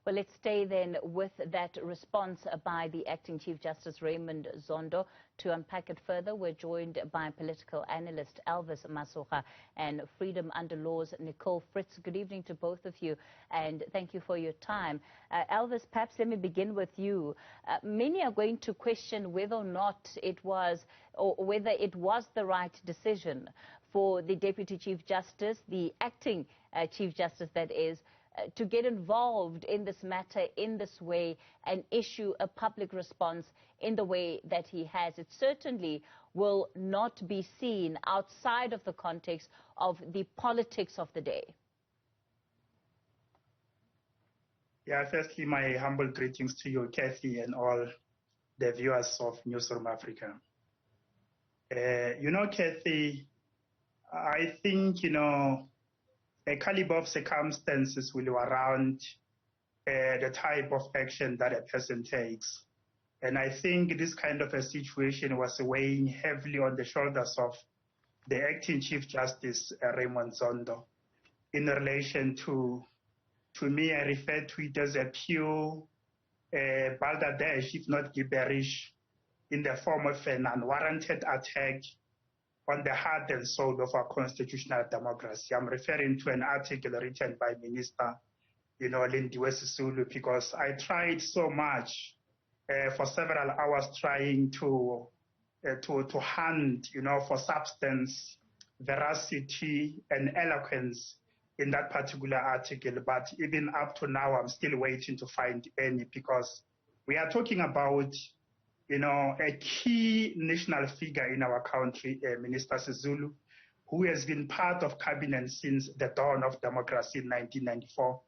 Well, let's stay then with that response by the Acting Chief Justice Raymond Zondo. To unpack it further, we're joined by political analyst Elvis Masoga and Freedom Under Law's Nicole. Fritz, good evening to both of you, and thank you for your time. Elvis, perhaps let me begin with you. Many are going to question whether or not it was, or whether it was the right decision for the Deputy Chief Justice, the Acting Chief Justice that is, to get involved in this matter in this way and issue a public response in the way that he has. It certainly will not be seen outside of the context of the politics of the day. Yeah, firstly, my humble greetings to you, Kathy, and all the viewers of Newzroom Afrika. Kathy, I think, a caliber of circumstances will around the type of action that a person takes. And I think this kind of a situation was weighing heavily on the shoulders of the Acting Chief Justice, Raymond Zondo. In relation to me, I refer to it as a pure balderdash, if not gibberish, in the form of an unwarranted attack on the heart and soul of our constitutional democracy. I'm referring to an article written by Minister, Lindiwe Sisulu, because I tried so much for several hours trying to hunt, for substance, veracity, and eloquence in that particular article. But even up to now, I'm still waiting to find any, because we are talking about a key national figure in our country, Minister Sisulu, who has been part of cabinet since the dawn of democracy in 1994.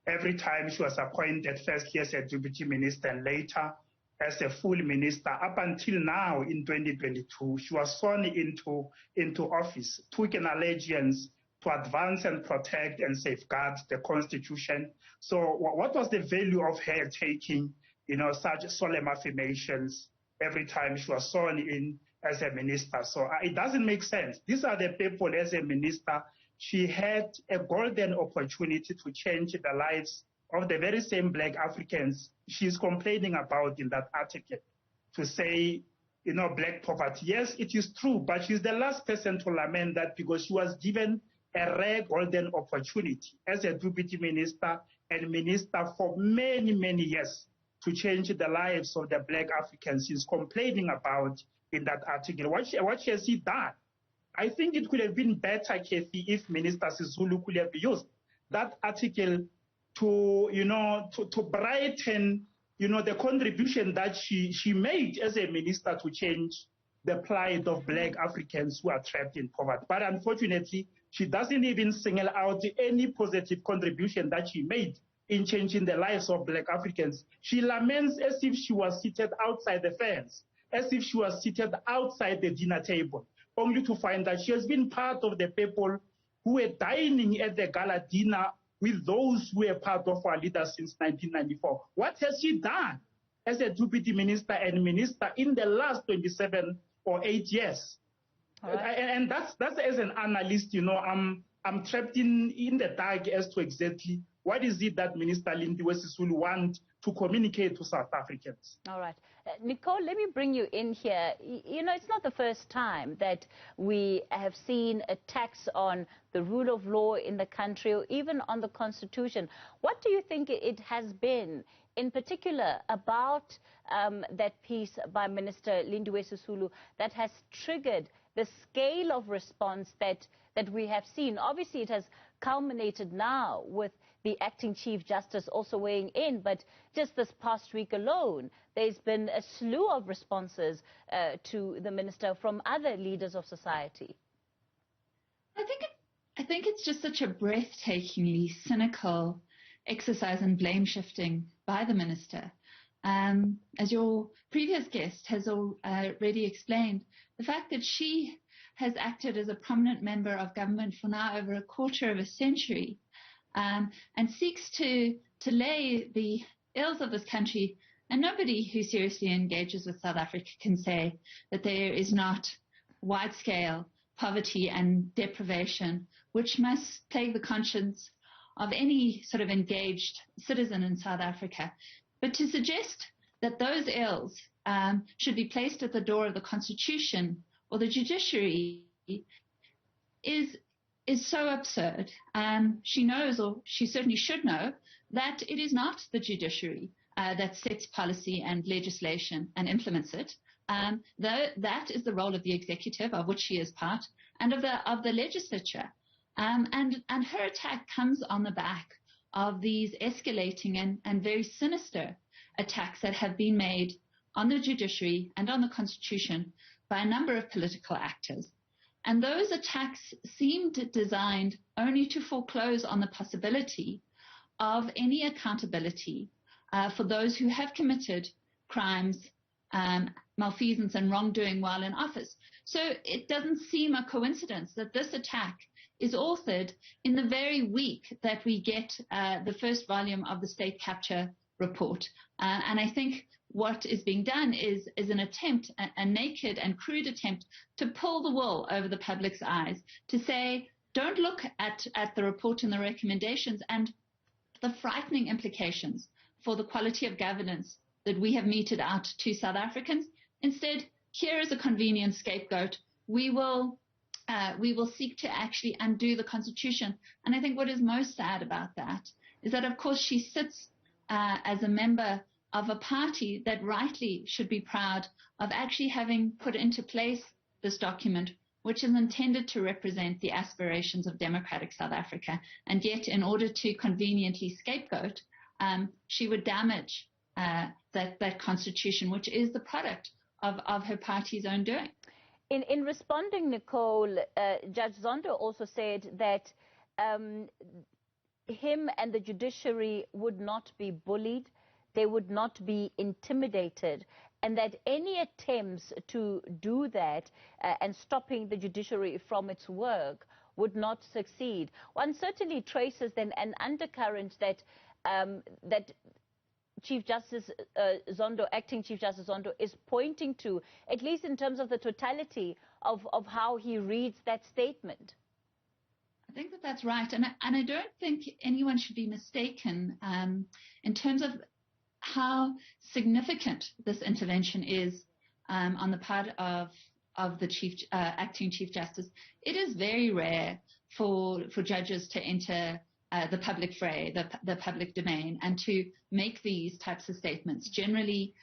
Every time she was appointed, firstly as a deputy minister and later as a full minister, up until now in 2022, she was sworn into office, took an allegiance to advance and protect and safeguard the Constitution. So what was the value of her taking such solemn affirmations every time she was sworn in as a minister? So it doesn't make sense. These are the people as a minister. She had a golden opportunity to change the lives of the very same Black Africans she's complaining about in that article, to say, Black poverty. Yes, it is true, but she's the last person to lament that, because she was given a rare golden opportunity as a deputy minister and minister for many, many years to change the lives of the Black Africans she's complaining about in that article. What has she done? I think it could have been better, Kathy, if Minister Sisulu could have used that article to brighten, the contribution that she made as a minister to change the plight of Black Africans who are trapped in poverty. But unfortunately, she doesn't even single out any positive contribution that she made in changing the lives of Black Africans. She laments as if she was seated outside the fence, as if she was seated outside the dinner table, only to find that she has been part of the people who were dining at the gala dinner with those who were part of our leaders since 1994. What has she done as a deputy minister and minister in the last 27 or 8 years? Right. And that's as an analyst, I'm trapped in the dark as to exactly what is it that Minister Lindiwe Sisulu wants to communicate to South Africans. All right. Nicole, let me bring you in here. It's not the first time that we have seen attacks on the rule of law in the country, or even on the Constitution. What do you think it has been, in particular, about that piece by Minister Lindiwe Sisulu that has triggered the scale of response that we have seen? Obviously, it has culminated now with the Acting Chief Justice also weighing in, but just this past week alone, there's been a slew of responses to the minister from other leaders of society. I think it's just such a breathtakingly cynical exercise in blame shifting by the minister. As your previous guest has already explained, the fact that she has acted as a prominent member of government for now over a quarter of a century, and seeks to lay the ills of this country, and nobody who seriously engages with South Africa can say that there is not wide-scale poverty and deprivation, which must plague the conscience of any sort of engaged citizen in South Africa. But to suggest that those ills should be placed at the door of the Constitution or the judiciary is so absurd. She knows, or she certainly should know, that it is not the judiciary that sets policy and legislation and implements it. That is the role of the executive, of which she is part, and of the legislature. And her attack comes on the back of these escalating and very sinister attacks that have been made on the judiciary and on the Constitution by a number of political actors. And those attacks seemed designed only to foreclose on the possibility of any accountability for those who have committed crimes, malfeasance and wrongdoing while in office. So it doesn't seem a coincidence that this attack is authored in the very week that we get the first volume of the state capture report. And I think what is being done is an attempt, a naked and crude attempt, to pull the wool over the public's eyes, to say, don't look at the report and the recommendations and the frightening implications for the quality of governance that we have meted out to South Africans. Instead, here is a convenient scapegoat. We will seek to actually undo the Constitution. And I think what is most sad about that is that, of course, she sits as a member of a party that rightly should be proud of actually having put into place this document, which is intended to represent the aspirations of democratic South Africa. And yet, in order to conveniently scapegoat, she would damage that Constitution, which is the product of her party's own doing. In responding, Nicole, Judge Zondo also said that him and the judiciary would not be bullied, they would not be intimidated, and that any attempts to do that and stopping the judiciary from its work would not succeed. One certainly traces then an undercurrent that that Chief Justice Zondo, Acting Chief Justice Zondo, is pointing to, at least in terms of the totality of how he reads that statement. I think that's right. And I don't think anyone should be mistaken in terms of how significant this intervention is on the part of the Acting Chief Justice. It is very rare for judges to enter the public fray, the public domain, and to make these types of statements. Generally,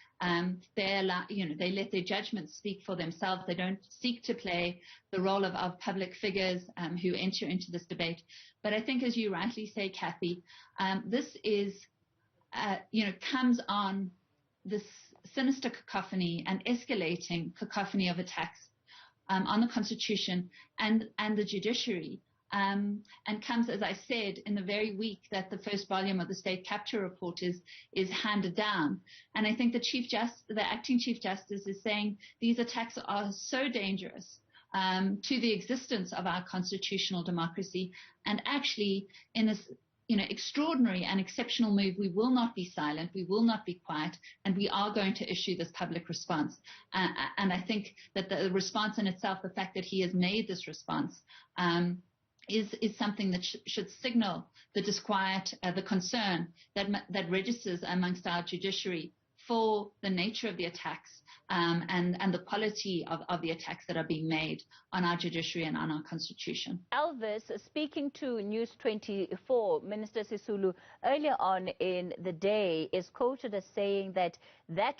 they let their judgments speak for themselves. They don't seek to play the role of public figures who enter into this debate. But I think, as you rightly say, Kathy, this is, comes on this sinister cacophony and escalating cacophony of attacks on the Constitution and the judiciary. And comes, as I said, in the very week that the first volume of the state capture report is handed down. And I think the Acting Chief Justice is saying these attacks are so dangerous to the existence of our constitutional democracy. And actually, in this extraordinary and exceptional move, we will not be silent, we will not be quiet, and we are going to issue this public response. And I think that the response in itself, the fact that he has made this response, is something that should signal the disquiet, the concern that registers amongst our judiciary for the nature of the attacks and the quality of the attacks that are being made on our judiciary and on our Constitution. Elvis, speaking to News 24, Minister Sisulu earlier on in the day is quoted as saying that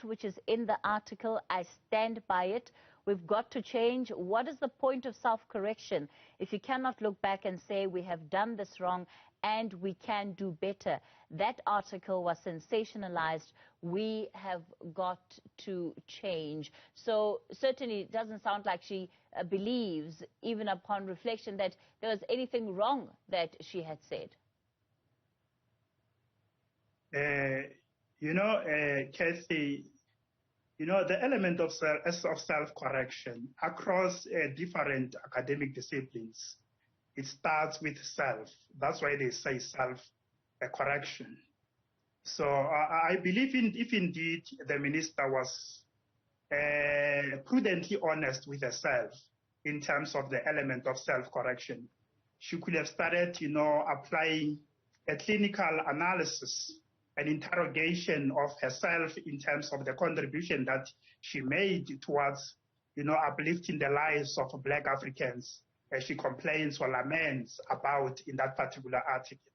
which is in the article, I stand by it. We've got to change. What is the point of self-correction if you cannot look back and say we have done this wrong and we can do better? That article was sensationalized. We have got to change. So certainly it doesn't sound like she believes, even upon reflection, that there was anything wrong that she had said. Kathy, the element of self-correction across different academic disciplines, it starts with self. That's why they say self-correction. So I believe if indeed the minister was prudently honest with herself in terms of the element of self-correction, she could have started, applying a clinical analysis, an interrogation of herself in terms of the contribution that she made towards, uplifting the lives of Black Africans, as she complains or laments about in that particular article.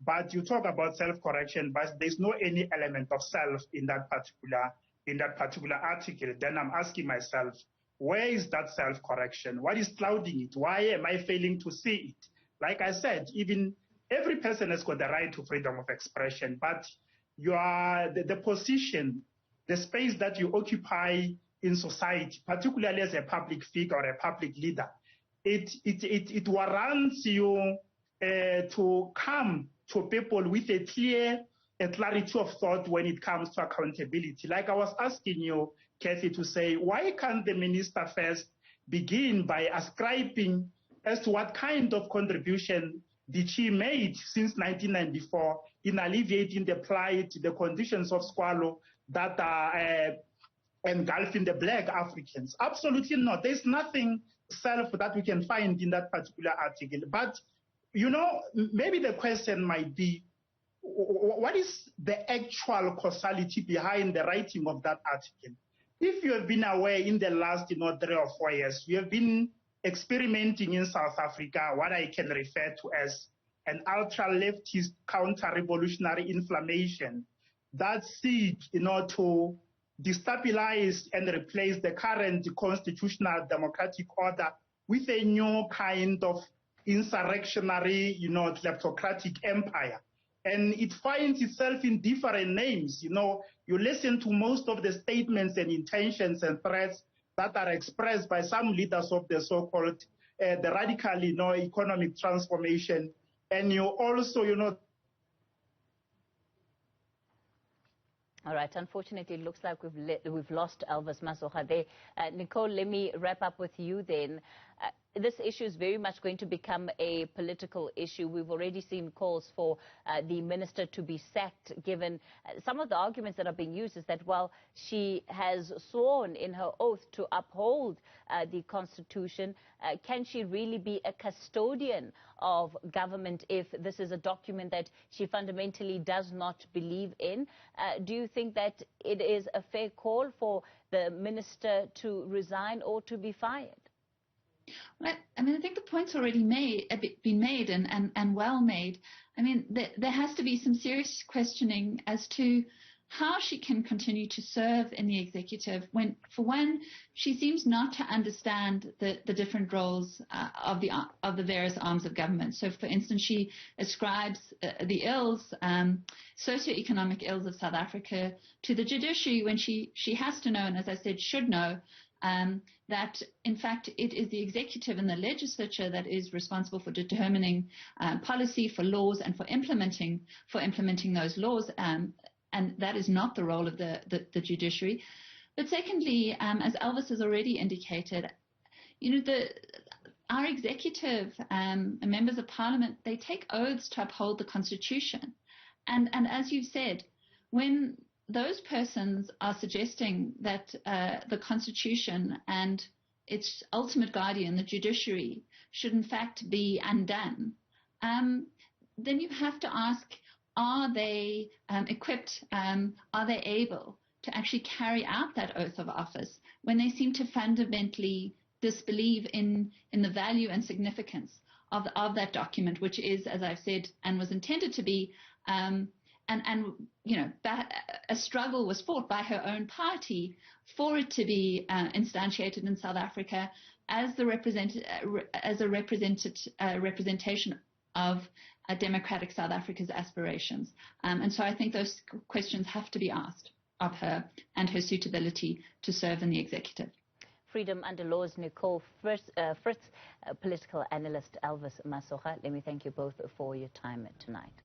But you talk about self-correction, but there's no any element of self in that particular article. Then I'm asking myself, where is that self-correction? What is clouding it? Why am I failing to see it? Like I said, even every person has got the right to freedom of expression, but the position, the space that you occupy in society, particularly as a public figure or a public leader, it warrants you to come to people with a clarity of thought when it comes to accountability. Like I was asking you, Kathy, to say, why can't the minister first begin by ascribing as to what kind of contribution did she made since 1994 in alleviating the plight, the conditions of squalor that are engulfing the Black Africans? Absolutely not. There's nothing self that we can find in that particular article. But, maybe the question might be, what is the actual causality behind the writing of that article? If you have been aware in the last 3 or 4 years, we have been experimenting in South Africa what I can refer to as an ultra-leftist counter-revolutionary inflammation that seeks to destabilize and replace the current constitutional democratic order with a new kind of insurrectionary, kleptocratic empire. And it finds itself in different names. You listen to most of the statements and intentions and threats that are expressed by some leaders of the so-called the radical, economic transformation. And you also, All right. Unfortunately, it looks like we've lost Elvis Masoga there. Nicole, let me wrap up with you then. This issue is very much going to become a political issue. We've already seen calls for the minister to be sacked, given some of the arguments that are being used is that, well, she has sworn in her oath to uphold the Constitution. Can she really be a custodian of government if this is a document that she fundamentally does not believe in? Do you think that it is a fair call for the minister to resign or to be fired? Well, I think the point's already been made and well made. There has to be some serious questioning as to how she can continue to serve in the executive when, for one, she seems not to understand the different roles of the various arms of government. So, for instance, she ascribes the ills, socioeconomic ills of South Africa to the judiciary when she has to know, and as I said, should know, that in fact it is the executive and the legislature that is responsible for determining policy, for laws, and for implementing those laws, and that is not the role of the judiciary. But secondly, as Elvis has already indicated, our executive and members of parliament, they take oaths to uphold the Constitution, and as you've said, when those persons are suggesting that the Constitution and its ultimate guardian, the judiciary, should in fact be undone, then you have to ask, are they equipped, are they able to actually carry out that oath of office when they seem to fundamentally disbelieve in the value and significance of that document, which is, as I've said, and was intended to be, a struggle was fought by her own party for it to be instantiated in South Africa as a representation of a democratic South Africa's aspirations. And so I think those questions have to be asked of her and her suitability to serve in the executive. Freedom Under Law's Nicole, Fritz, political analyst Elvis Masoga. Let me thank you both for your time tonight.